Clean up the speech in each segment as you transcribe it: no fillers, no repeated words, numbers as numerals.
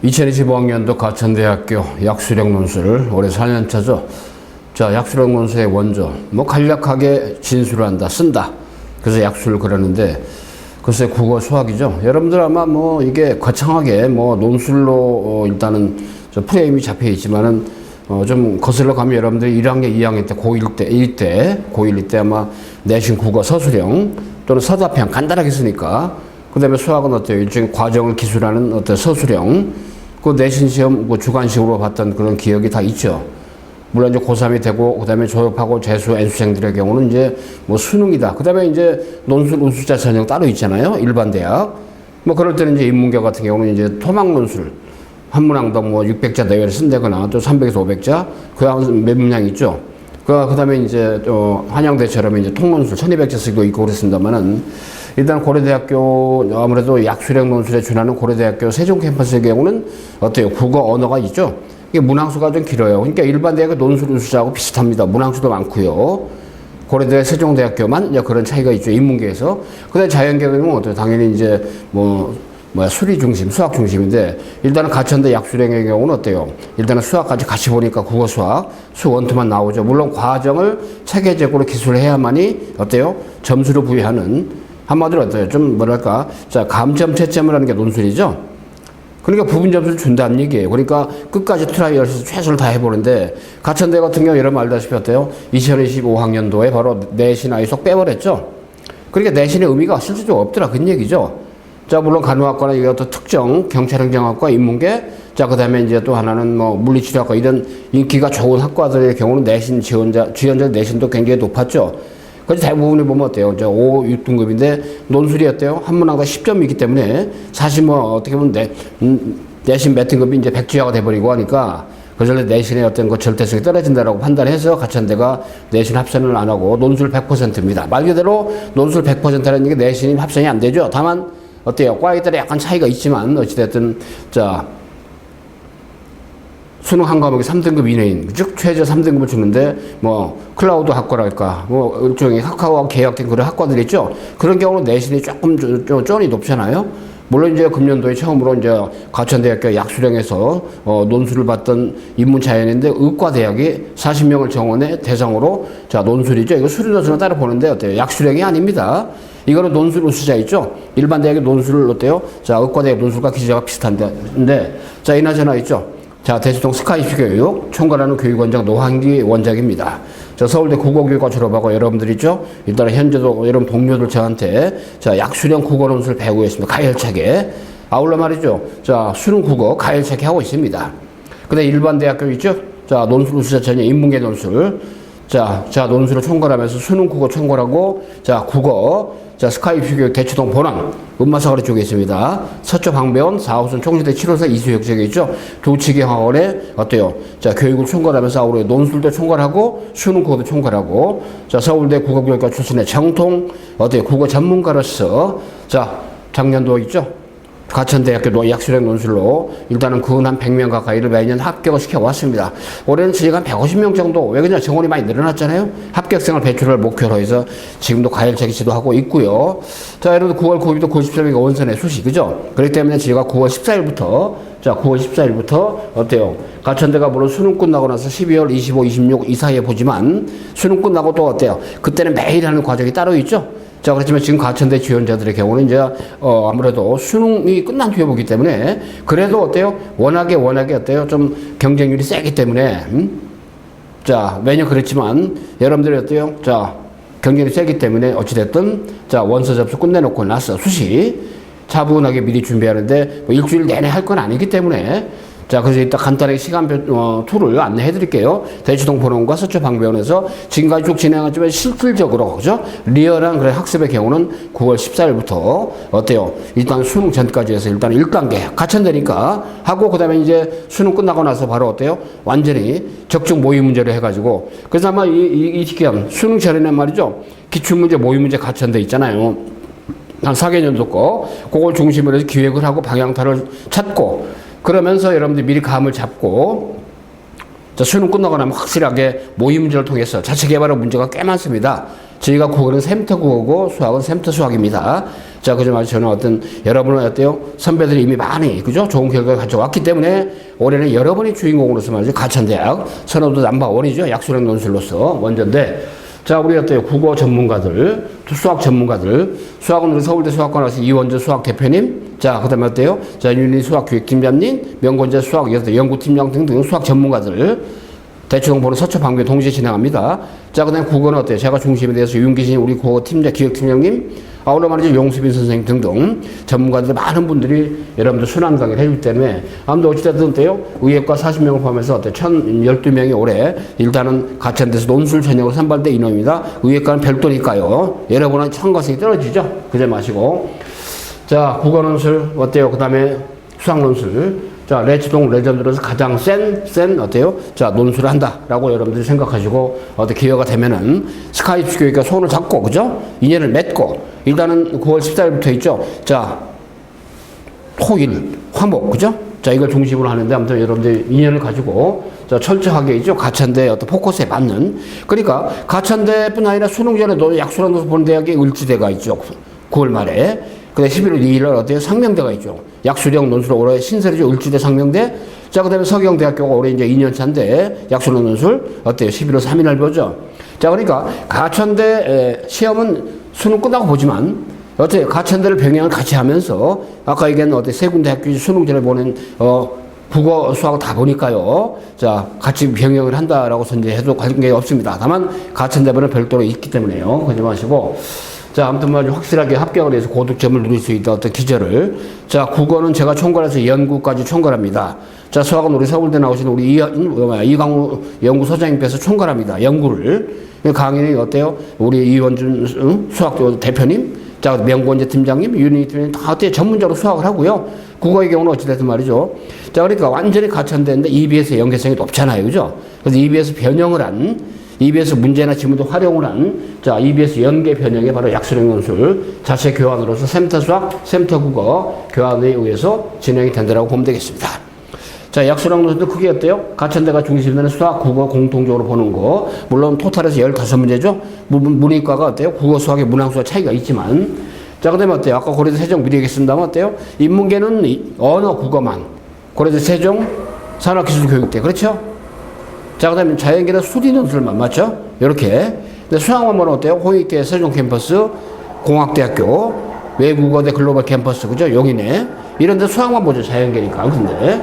2025학년도 가천대학교 약수령 논술 올해 4년차죠. 자, 약수령 논술의 원조, 간략하게 진술을 한다, 쓴다. 그래서 약수를 그러는데, 글쎄 국어 수학이죠. 여러분들 아마 이게 거창하게 논술로 일단은 프레임이 잡혀 있지만은 좀 거슬러 가면 여러분들이 1학년, 2학년 때, 고1 때 아마 내신 국어 서술형 또는 서답형 간단하게 쓰니까, 그 다음에 수학은 어때요? 일종의 과정을 기술하는 어떤 서술형, 그 내신 시험 주관식으로 봤던 그런 기억이 다 있죠. 물론 이제 고3이 되고, 그 다음에 졸업하고 재수, N수생들의 경우는 이제 수능이다. 그 다음에 이제 논술, 우수자 전형 따로 있잖아요. 일반 대학. 그럴 때는 이제 인문계 같은 경우는 이제 토막 논술. 한 문항당 600자 내외를 쓴다거나 또 300에서 500자. 그 몇 문항 있죠. 그 다음에 이제 한양대처럼 이제 통논술 1200자 쓰고 있고 그랬습니다만은, 일단 고려대학교 아무래도 약수령 논술에 준하는 고려대학교 세종 캠퍼스의 경우는 어때요? 국어 언어가 있죠. 이게 문항수가 좀 길어요. 그러니까 일반 대학의 논술 우수자하고 비슷합니다. 문항수도 많고요. 고려대 세종대학교만 이제 그런 차이가 있죠. 인문계에서. 그다음에 자연계는 어때요? 당연히 이제 수리 중심, 수학 중심인데, 일단은 가천대 약수령의 경우는 어때요? 일단은 수학까지 같이 보니까 국어 수학, 수원투만 나오죠. 물론 과정을 체계적으로 기술해야만이 어때요? 점수를 부여하는, 한마디로 어때요? 자, 감점, 채점을 하는 게 논술이죠. 그러니까 부분 점수를 준다는 얘기예요. 그러니까 끝까지 트라이얼에서 최선을 다해보는데, 가천대 같은 경우 여러분 알다시피 어때요? 2025학년도에 바로 내신 아예 쏙 빼버렸죠. 그러니까 내신의 의미가 실질적으로 없더라. 그런 얘기죠. 자, 물론 간호학과나 이게 어떤 특정 경찰행정학과, 인문계, 자, 그 다음에 이제 또 하나는 물리치료학과, 이런 인기가 좋은 학과들의 경우는 내신 지원자 내신도 굉장히 높았죠. 그래서 대부분이 보면 어때요? 5, 6등급인데 논술이 어때요? 한 문항당 10점이 있기 때문에 사실 어떻게 보면 내신 몇 등급이 이제 백지화가 돼버리고 하니까, 그래서 내신의 어떤 절대성이 떨어진다라고 판단해서 가천대가 내신 합산을 안 하고 논술 100%입니다. 말 그대로 논술 100%라는 게 내신 합산이 안 되죠. 다만 어때요? 과에 따라 약간 차이가 있지만 어찌됐든 자, 수능 한 과목이 3등급 이내인, 즉 최저 3등급을 주는데 클라우드 학과랄까, 일종의 카카오와 계약된 그런 학과들 있죠. 그런 경우는 내신이 조금 쫀이 높잖아요. 물론 이제 금년도에 처음으로 이제 가천대학교 약수령에서 논술을 받던 인문자연인데, 의과대학이 40명을 정원해 대상으로, 자, 논술이죠. 이거 수리 논술은 따로 보는데 어때요? 약수령이 아닙니다. 이거는 논술 우수자 있죠. 일반 대학의 논술을 어때요? 자, 의과대학 논술과 기재가 비슷한데, 자, 이나저나 있죠. 자, 대치동 스카이피 교육 총괄하는 교육원장 노한기 원장입니다. 자, 서울대 국어교육과 졸업하고 여러분들 있죠? 일단 현재도 여러분 동료들 저한테 자, 약수령 국어 논술 배우고 있습니다. 가열차게. 아울러 말이죠. 자, 수능 국어 가열차게 하고 있습니다. 그다음에 일반 대학교 있죠? 자, 논술 우수자 전형 인문계 논술. 자, 논술을 총괄하면서 수능 국어 총괄하고, 자, 국어, 자, 스카이피 교육 대치동 본원, 음마사거리 쪽에 있습니다. 서초 방배원, 4호선 총시대 7호선 이수역 쪽에 있죠. 도치기 학원에 어때요? 자, 교육을 총괄하면서 아우러 논술도 총괄하고, 수능 국어도 총괄하고, 자, 서울대 국어교육과 출신의 정통, 어때요? 국어 전문가로서, 자, 작년도 있죠? 가천대학교 약수령 논술로 일단은 근 한 100명 가까이를 매년 합격을 시켜왔습니다. 올해는 저희가 한 150명 정도, 왜 그냥 정원이 많이 늘어났잖아요. 합격생을 배출을 목표로 해서 지금도 가열차기 지도하고 있고요. 자, 여러분 9월 9일부터 9월 13일가 원선의 수시, 그죠? 그렇기 때문에 저희가 9월 14일부터, 자, 9월 14일부터 어때요? 가천대가 물론 수능 끝나고 나서 12월 25, 26 이 사이에 보지만, 수능 끝나고 또 어때요? 그때는 매일 하는 과정이 따로 있죠? 자, 그렇지만 지금 가천대 지원자들의 경우는 이제, 아무래도 수능이 끝난 뒤에 보기 때문에, 그래도 어때요? 워낙에 어때요? 좀 경쟁률이 세기 때문에, 자, 매년 그랬지만, 여러분들이 어때요? 자, 경쟁률이 세기 때문에, 어찌됐든, 자, 원서 접수 끝내놓고 나서 수시, 차분하게 미리 준비하는데, 일주일 내내 할 건 아니기 때문에, 자, 그래서 이따 간단하게 시간표, 툴을 안내해 드릴게요. 대치동 본원과 서초 방배원에서 지금까지 쭉 진행하지만 실질적으로, 그죠? 리얼한 그런 학습의 경우는 9월 14일부터, 어때요? 일단 수능 전까지 해서 일단 1단계, 가천되니까 하고, 그 다음에 이제 수능 끝나고 나서 바로 어때요? 완전히 적중 모의 문제를 해가지고, 그래서 아마 이 시기간, 수능 전에는 말이죠. 기출문제, 모의 문제 가천돼 있잖아요. 한 4개년도 거, 그걸 중심으로 해서 기획을 하고 방향타를 찾고, 그러면서 여러분들이 미리 감을 잡고, 자, 수능 끝나고 나면 확실하게 모의 문제를 통해서 자체 개발한 문제가 꽤 많습니다. 저희가 국어는 샘터 국어고 수학은 샘터 수학입니다. 자, 그저 말이 저는 여러분은 어때요? 선배들이 이미 많이, 그죠? 좋은 결과를 가져왔기 때문에 올해는 여러분이 주인공으로서 말이죠. 가천대학 선호도 넘버원이죠. 약수령 논술로서 원전데. 자, 우리 어때요? 국어 전문가들, 수학 전문가들, 수학은 우리 서울대 수학과나서 이원재 수학 대표님, 자, 그 다음에 어때요? 자, 윤리 수학교육팀장님, 명건재 수학 연구팀장 등등 수학 전문가들, 대충 보는 서초 방배 동시에 진행합니다. 자, 그 다음에 국어는 어때요? 제가 중심에 대해서 윤기신 우리 국어팀장, 기획팀장님, 오늘 말이죠. 용수빈 선생님 등등 전문가들 많은 분들이 여러분들 순환 강의를 해주기 때문에 아무튼 어찌됐든 어때요? 의예과 40명을 포함해서 어때요? 1012명이 올해 일단은 가천대에서 논술 전형으로 선발된 인원입니다. 의예과는 별도니까요. 여러분은 참가성이 떨어지죠? 그러지 마시고. 자, 국어 논술 어때요? 그 다음에 수학 논술. 자, 레츠동 레전드로서 가장 센 어때요? 자, 논술을 한다라고 여러분들이 생각하시고 기회가 되면은 스카이프 교육과 손을 잡고 그죠? 인연을 맺고 일단은 9월 14일부터 있죠. 자, 토일, 화목 그죠? 자, 이걸 중심으로 하는데 아무튼 여러분들 인연을 가지고 자, 철저하게 있죠. 가천대 어떤 포커스에 맞는 그러니까 가천대뿐 아니라 수능 전에도 약수랑 넣어서 보는 대학에 을지대가 있죠. 9월 말에. 근데 11월 2일 날 어때요? 상명대가 있죠. 약수령 논술 올해 신설이죠. 을지대 상명대. 자, 그 다음에 서경대학교가 올해 이제 2년차인데 약수령 논술 어때요? 11월 3일 날 보죠. 자, 그러니까 가천대 시험은 수능 끝나고 보지만 어때요? 가천대를 병행을 같이 하면서 아까 얘기한 어때 세 군데 학교 수능 전에 보는 국어, 수학 다 보니까요. 자, 같이 병행을 한다라고 선제해도 관계 없습니다. 다만 가천대본은 별도로 있기 때문에요. 그러지 마시고. 자, 아무튼 뭐 확실하게 합격을 해서 고득점을 누릴 수 있다 어떤 기절을. 자, 국어는 제가 총괄해서 연구까지 총괄합니다. 자, 수학은 우리 서울대 나오신 우리 이강우 연구소장님께서 총괄합니다. 연구를. 강의는 어때요? 우리 이원준 수학 대표님, 자, 명권재 팀장님, 윤희 팀장님 다 어때요? 전문적으로 수학을 하고요. 국어의 경우는 어찌됐든 말이죠. 자, 그러니까 완전히 가천대인데 EBS의 연계성이 높잖아요. 그죠? 그래서 EBS 변형을 한 EBS 문제나 지문도 활용을 한, 자, EBS 연계 변형이 바로 약수령 논술 자체 교환으로서 샘터 수학, 샘터 국어 교환에 의해서 진행이 된다고 보면 되겠습니다. 자, 약수령 논술도 크게 어때요? 가천대가 중심이 되는 수학, 국어 공통적으로 보는 거. 물론 토탈에서 15문제죠? 문이과가 어때요? 국어, 수학의 문항수와 차이가 있지만. 자, 그 다음에 어때요? 아까 고려대 세종 미리 얘기했습니다만 어때요? 인문계는 언어, 국어만. 고려대 세종 산업기술교육대. 그렇죠? 자, 그 다음에 자연계는 수리 논술만 맞죠? 이렇게. 근데 수학만 보면 어때요? 홍익대 세종 캠퍼스, 공학대학교, 외국어대 글로벌 캠퍼스, 그죠? 용인에. 이런 데 수학만 보죠. 자연계니까. 근데.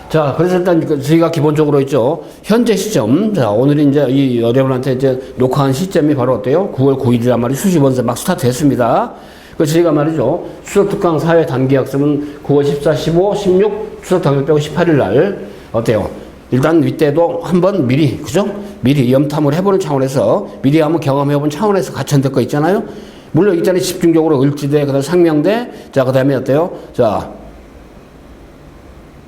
자, 그래서 일단 저희가 기본적으로 있죠. 현재 시점. 자, 오늘이 이제 이 여러분한테 이제 녹화한 시점이 바로 어때요? 9월 9일이란 말이 수시번세 막 스타트 했습니다. 그래서 저희가 말이죠. 추석특강 사회 단기 학습은 9월 14, 15, 16, 추석 당일 빼고 18일 날 어때요? 일단 이때도 한번 미리, 그죠? 미리 염탐을 해보는 차원에서, 미리 한번 경험해본 차원에서 가천될 거 있잖아요? 물론 이전에 집중적으로 을지대, 그 다음에 상명대, 자, 그 다음에 어때요? 자,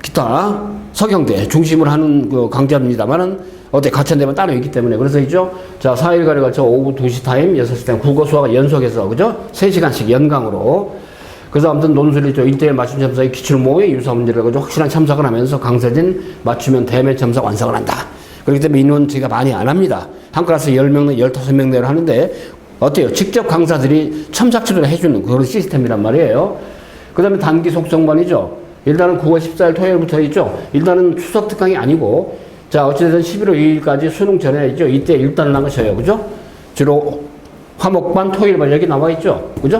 기타, 서경대 중심으로 하는 그 강좌입니다만은, 어때? 가천대만 따로 있기 때문에. 그래서 있죠? 자, 4일간에 걸쳐 오후 2시 타임, 6시 타임, 국어 수학을 연속해서, 그죠? 3시간씩 연강으로. 그래서 아무튼 논술이 1대1 맞춤 첨삭의 기출모의 유사 문제를 가지고 확실한 첨삭을 하면서 강세진 맞추면 대면 첨삭 완성을 한다. 그렇기 때문에 인원 저희가 많이 안 합니다. 한 클래스 10명, 15명 내로 하는데 어때요? 직접 강사들이 첨삭 치료를 해주는 그런 시스템이란 말이에요. 그 다음에 단기 속성반이죠. 일단은 9월 14일 토요일부터 있죠. 일단은 추석 특강이 아니고 자, 어찌됐든 11월 2일까지 수능 전에 있죠. 이때 일단을 나가셔요. 그죠? 주로 화목반, 토요일반 여기 나와 있죠. 그죠?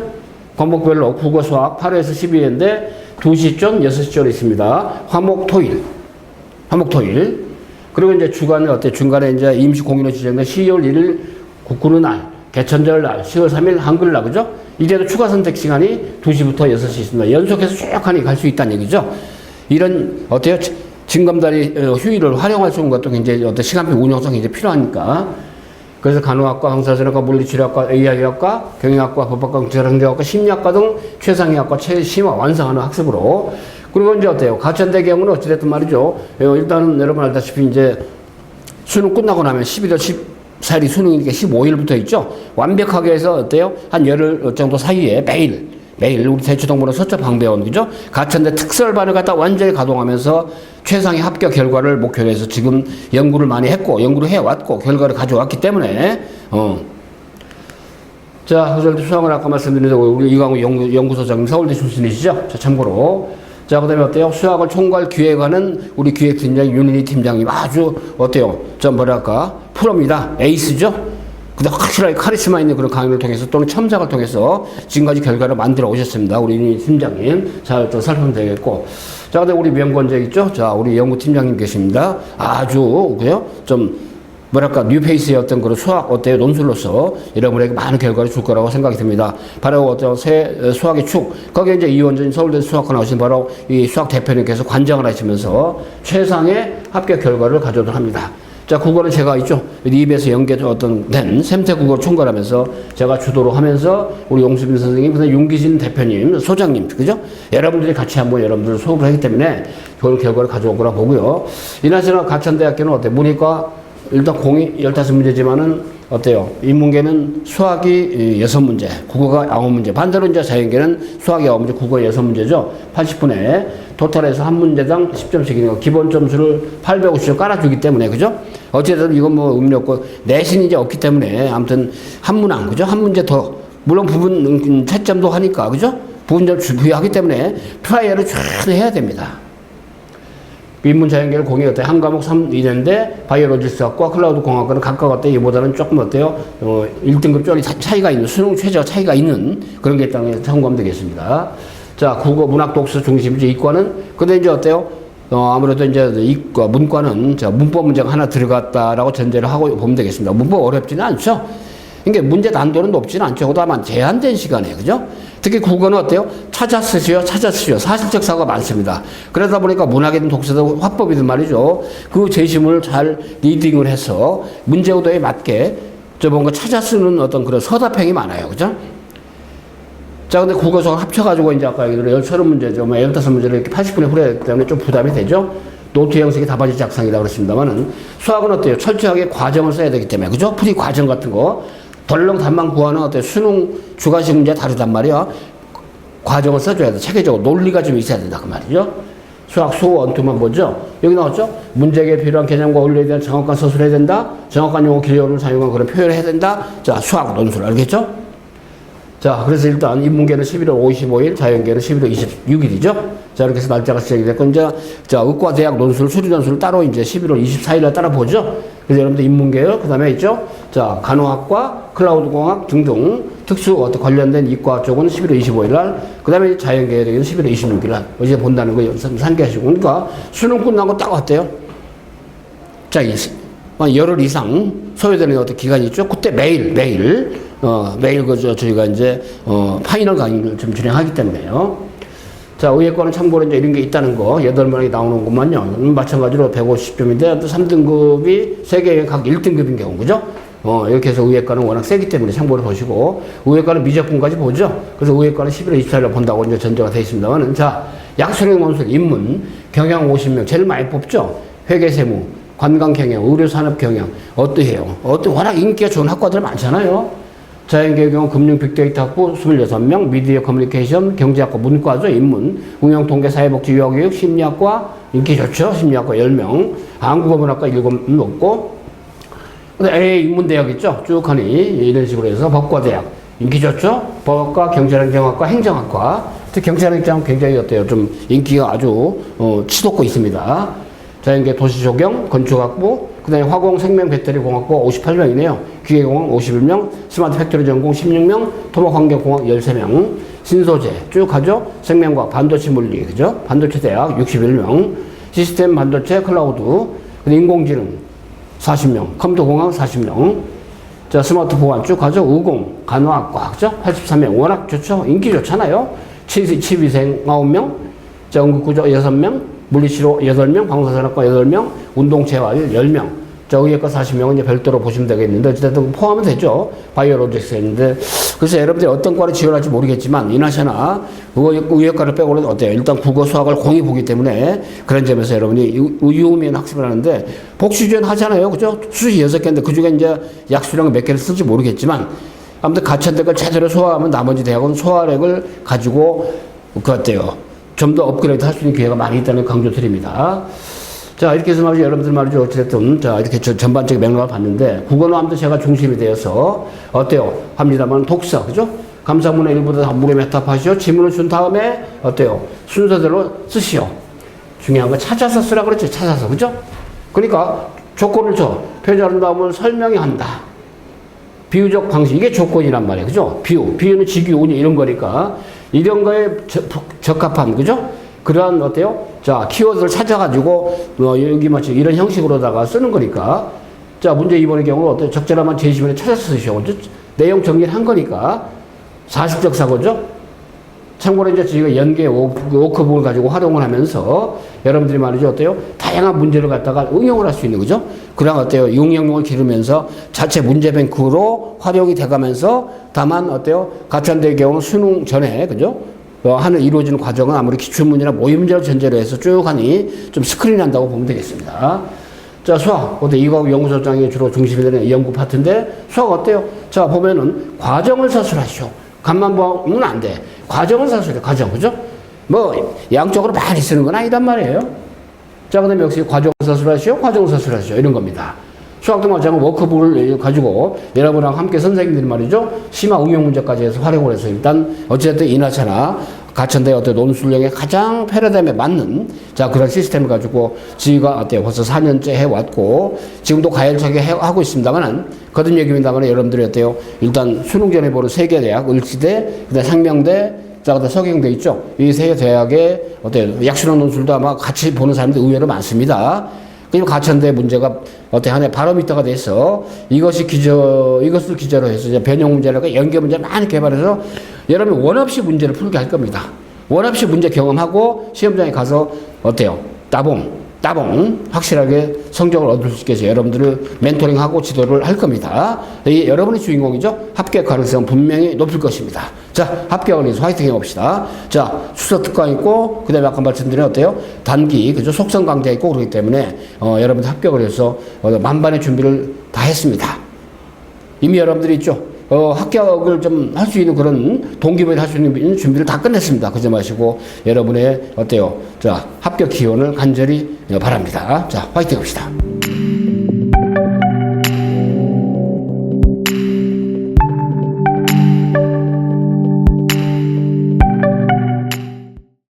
과목별로 국어, 수학 8회에서 12회인데 2시쯤, 6시쯤 있습니다. 화목, 토일. 화목, 토일. 그리고 이제 주간에 어때? 중간에 이제 임시 공인으로 지정된 12월 1일 국군의 날, 개천절 날, 10월 3일 한글날, 그죠? 이제도 추가 선택 시간이 2시부터 6시 있습니다. 연속해서 쭉 하니 갈 수 있다는 얘기죠. 이런, 어때요? 징검다리 휴일을 활용할 수 있는 것도 굉장히 어떤 시간표 운영성이 이제 필요하니까. 그래서 간호학과, 방사선학과, 물리치료학과, AI학과, 경영학과, 법학과, 경제학과, 심리학과 등 최상위학과 최심화 완성하는 학습으로. 그리고 이제 어때요? 가천대 경우는 어찌됐든 말이죠. 일단은 여러분 알다시피 이제 수능 끝나고 나면 11월 14일이 수능이니까 15일부터 있죠. 완벽하게 해서 어때요? 한 열흘 정도 사이에 매일 우리 대치동문화 서초 방배원, 그죠? 가천대 특설반을 갖다 완전히 가동하면서 최상의 합격 결과를 목표로 해서 지금 연구를 많이 했고, 연구를 해왔고, 결과를 가져왔기 때문에, 자, 서울대 수학을 아까 말씀드린 대로 우리 이광우 연구소장님 서울대 출신이시죠? 자, 참고로. 자, 그 다음에 어때요? 수학을 총괄 기획하는 우리 기획팀장 윤인희 팀장님 아주 어때요? 좀 뭐랄까? 프로입니다. 에이스죠? 근데 확실하게 카리스마 있는 그런 강의를 통해서 또는 첨삭을 통해서 지금까지 결과를 만들어 오셨습니다. 우리 윤인희 팀장님. 잘 좀 살펴보면 되겠고. 자, 근데 우리 명권자 있죠? 자, 우리 연구팀장님 계십니다. 아주, 그요? 좀, 뭐랄까 뉴페이스의 어떤 그런 수학 어때요 논술로서 여러분에게 많은 결과를 줄 거라고 생각이 듭니다. 바로 어떤 새 수학의 축 거기에 이제 이원준 서울대 수학과 나오신 바로 이 수학 대표님께서 관장을 하시면서 최상의 합격 결과를 가져오도록 합니다. 자, 국어는 제가 있죠. 입에서 연계 어떤 된 샘태 국어를 총괄하면서 제가 주도를 하면서 우리 용수빈 선생님, 그다음에 윤기진 대표님, 소장님, 그죠? 여러분들이 같이 한번 여러분들 수업을 하기 때문에 그런 결과를 가져올 거라 보고요. 이나저나 가천대학교는 어때? 문이과 일단 공이 15문제지만은 어때요? 인문계는 수학이 6문제, 국어가 9문제. 반대로 이제 자연계는 수학이 9문제, 국어 6문제죠. 80분에 토탈에서 한 문제당 10점씩이니까 기본 점수를 850점 깔아주기 때문에, 그죠? 어쨌든 이건 뭐 의미 없고, 내신이 이제 없기 때문에 아무튼 한 문항, 그죠? 한 문제 더. 물론 부분 채점도 하니까, 그죠? 부분점 부여하기 때문에 트라이얼을 쫙 해야 됩니다. 인문자연계를 공이 어때요? 한 과목 2년인데 바이오로지스학과 클라우드 공학과는 각각 어때요? 이보다는 조금 어때요? 1등급 좀 차이가 있는 수능 최저 차이가 있는 그런 게 있다는 게 참고하면 되겠습니다. 자, 국어 문학 독서 중심이죠. 이과는 근데 이제 어때요? 아무래도 이제 이과 문과는 자, 문법 문제가 하나 들어갔다라고 전제를 하고 보면 되겠습니다. 문법 어렵지는 않죠. 그러니까 문제 난도는 높지는 않죠. 다만 제한된 시간에 그죠? 특히 국어는 어때요? 찾아 쓰시오. 사실적 사고가 많습니다. 그러다 보니까 문학이든 독서든 화법이든 말이죠. 그 제시문을 잘 리딩을 해서 문제 구도에 맞게 뭔가 찾아 쓰는 어떤 그런 서답형이 많아요. 그죠? 자, 근데 국어 수학 합쳐가지고 이제 아까 얘기한 30문제죠. 뭐 15문제를 이렇게 80분에 풀어야 되기 때문에 좀 부담이 되죠? 노트 형식의 답안지 작성이다 그렇습니다만은 수학은 어때요? 철저하게 과정을 써야 되기 때문에. 그죠? 풀이 과정 같은 거. 덜렁 답만 구하는 어때 수능 주관식 문제 다르단 말이야. 과정을 써줘야 돼. 체계적으로 논리가 좀 있어야 된다 그 말이죠. 수학 수 원투만 보죠. 여기 나왔죠. 문제에 필요한 개념과 원리에 대한 정확한 서술을 해야 된다. 정확한 용어 기호를 사용한 그런 표현을 해야 된다. 자, 수학 논술 알겠죠? 자, 그래서 일단 인문계는 11월 55일, 자연계는 11월 26일이죠. 자, 이렇게 해서 날짜가 시작이 됐고, 이제, 자, 의과대학 논술, 수리 논술을 따로 이제 11월 24일에 따라 보죠. 그래서 여러분들 인문계요, 그 다음에 있죠. 자, 간호학과, 클라우드공학 등등 특수 관련된 이과 쪽은 11월 25일 날, 그 다음에 자연계는 11월 26일 날, 어제 본다는 거 상기하시고. 그러니까 수능 끝나고 딱 왔대요. 자, 열흘 이상 소요되는 어떤 기간이 있죠. 그때 매일 저희가 이제, 파이널 강의를 좀 진행하기 때문에요. 자, 의예과는 참고로 이제 이런 게 있다는 거, 8명이 나오는 것만요. 마찬가지로 150점인데, 또 3등급이 3개 각 1등급인 경우, 그죠? 이렇게 해서 의예과는 워낙 세기 때문에 참고를 보시고, 의예과는 미적분까지 보죠? 그래서 의예과는 11월 24일에 본다고 이제 전제가 되어 있습니다만, 자, 약수령 논술, 인문, 경영 50명, 제일 많이 뽑죠? 회계세무, 관광경영, 의료산업경영, 어떠해요? 워낙 인기가 좋은 학과들 많잖아요? 자연계의 경우 금융 빅데이터 학부 26명, 미디어 커뮤니케이션, 경제학과 문과죠, 인문, 응용통계 사회복지 유아교육, 심리학과, 인기 좋죠, 심리학과 10명, 한국어문학과 7명 높고, 근데 인문대학 있죠, 쭉 하니, 이런 식으로 해서 법과대학, 인기 좋죠, 법학과, 경제행정학과, 행정학과, 특히 경제행정학은 굉장히 어때요, 좀 인기가 아주, 치솟고 있습니다. 자연계 도시조경, 건축학부, 그 다음에 화공 생명 배터리 공학부 58명이네요. 기계공학 51명, 스마트 팩토리 전공 16명, 토목환경공학 13명, 신소재 쭉 가죠. 생명과학, 반도체 물리, 그죠? 반도체 대학 61명, 시스템 반도체 클라우드, 인공지능 40명, 컴퓨터공학 40명, 자, 스마트 보안 쭉 가죠. 의공, 간호학과, 그죠? 83명, 워낙 좋죠? 인기 좋잖아요. 치위생 9명, 자, 응급구조 6명, 물리치료 8명, 방사선학과 8명, 운동체활 10명. 자, 의예과 40명은 이제 별도로 보시면 되겠는데, 어쨌든 포함은 되죠. 바이오로직스 했는데. 그래서 여러분들이 어떤 과를 지원할지 모르겠지만, 이나시나 의예과를 빼고는 어때요? 일단 국어, 수학을 공이 보기 때문에 그런 점에서 여러분이 유의미한 학습을 하는데, 복수지원 하잖아요. 그죠? 수시 6개인데, 그 중에 이제 약수령 몇 개를 쓸지 모르겠지만, 아무튼 가천대 걸 제대로 소화하면 나머지 대학은 소화력을 가지고, 그 어때요? 좀 더 업그레이드 할 수 있는 기회가 많이 있다는 강조 드립니다. 자, 자, 이렇게 해서 말이죠. 여러분들 말이죠. 어쨌든, 자, 이렇게 전반적인 맥락을 봤는데, 국어는 아무튼 제가 중심이 되어서, 어때요? 합니다만, 독서, 그죠? 감사문의 일부도 물에 메타파시오. 지문을 준 다음에, 어때요? 순서대로 쓰시오. 중요한 거 찾아서 쓰라 그랬죠. 찾아서, 그죠? 그러니까, 조건을 줘. 표현 아름다움을 설명해야 한다. 비유적 방식. 이게 조건이란 말이에요. 그죠? 비유는 직유, 운유 이런 거니까. 이런 거에 적합한, 그죠? 그러한 어때요? 자, 키워드를 찾아가지고 여기 마치 이런 형식으로다가 쓰는 거니까. 자, 문제 2번의 경우는 어때요? 적절한 제시문에 찾아서 쓰시오. 내용 정리를 한 거니까. 사실적 사고죠? 참고로 이제 저희가 연계 워크북을 가지고 활용을 하면서 여러분들이 말이죠. 어때요? 다양한 문제를 갖다가 응용을 할 수 있는 거죠? 그럼 어때요? 응용력을 기르면서 자체 문제뱅크로 활용이 돼가면서 다만 어때요? 가천대의 경우는 수능 전에, 그죠? 하는 이루어지는 과정은 아무리 기출문제나 모의문제를 전제로 해서 쭉 하니 좀 스크린 한다고 보면 되겠습니다. 자, 수학. 어때? 이거 연구소장이 주로 중심이 되는 연구 파트인데 수학 어때요? 자, 보면은 과정을 서술하시오. 간만 보면 안 돼. 과정을 서술해. 과정. 그죠? 뭐 양쪽으로 많이 쓰는 건 아니단 말이에요. 자, 그 다음에 역시 과정 서술하시오. 과정 서술하시오. 이런 겁니다. 수학도 마찬가지로 워크북을 가지고 여러분랑 함께 선생님들이 말이죠. 심화 응용 문제까지 해서 활용을 해서 일단 어쨌든 인하차나 가천대 어떤 논술력에 가장 패러다임에 맞는 자 그런 시스템을 가지고 저희가 어때요? 벌써 4년째 해왔고 지금도 가열차게 하고 있습니다만은 거듭 얘기입니다만 여러분들이 어때요? 일단 수능 전에 보는 세계대학, 을지대, 그다음 상명대, 자 그다음 서경대 있죠? 이 세 대학의 어때요? 약수능 논술도 아마 같이 보는 사람들 의외로 많습니다. 그리고 가천대 문제가 어때 하나의 바로미터가 돼서 이것을 기저로 해서 이제 변형 문제랄까 연계 문제를 많이 개발해서 여러분이 원 없이 문제를 풀게 할 겁니다. 원 없이 문제 경험하고 시험장에 가서 어때요? 따봉 확실하게 성적을 얻을 수 있게 해서 여러분들을 멘토링하고 지도를 할 겁니다. 이 여러분이 주인공이죠. 합격 가능성은 분명히 높을 것입니다. 자, 합격을 위해서 화이팅 해봅시다. 자, 수석 특강 있고 그 다음에 아까 말씀드린 어때요? 단기, 그죠? 속성 강좌 있고 그렇기 때문에 여러분들 합격을 해서 만반의 준비를 다 했습니다. 이미 여러분들이 있죠. 합격을 좀 할 수 있는 그런 동기부여를 할 수 있는 준비를 다 끝냈습니다. 그러지 마시고 여러분의 어때요? 자, 합격 기원을 간절히 바랍니다. 자, 화이팅 합시다.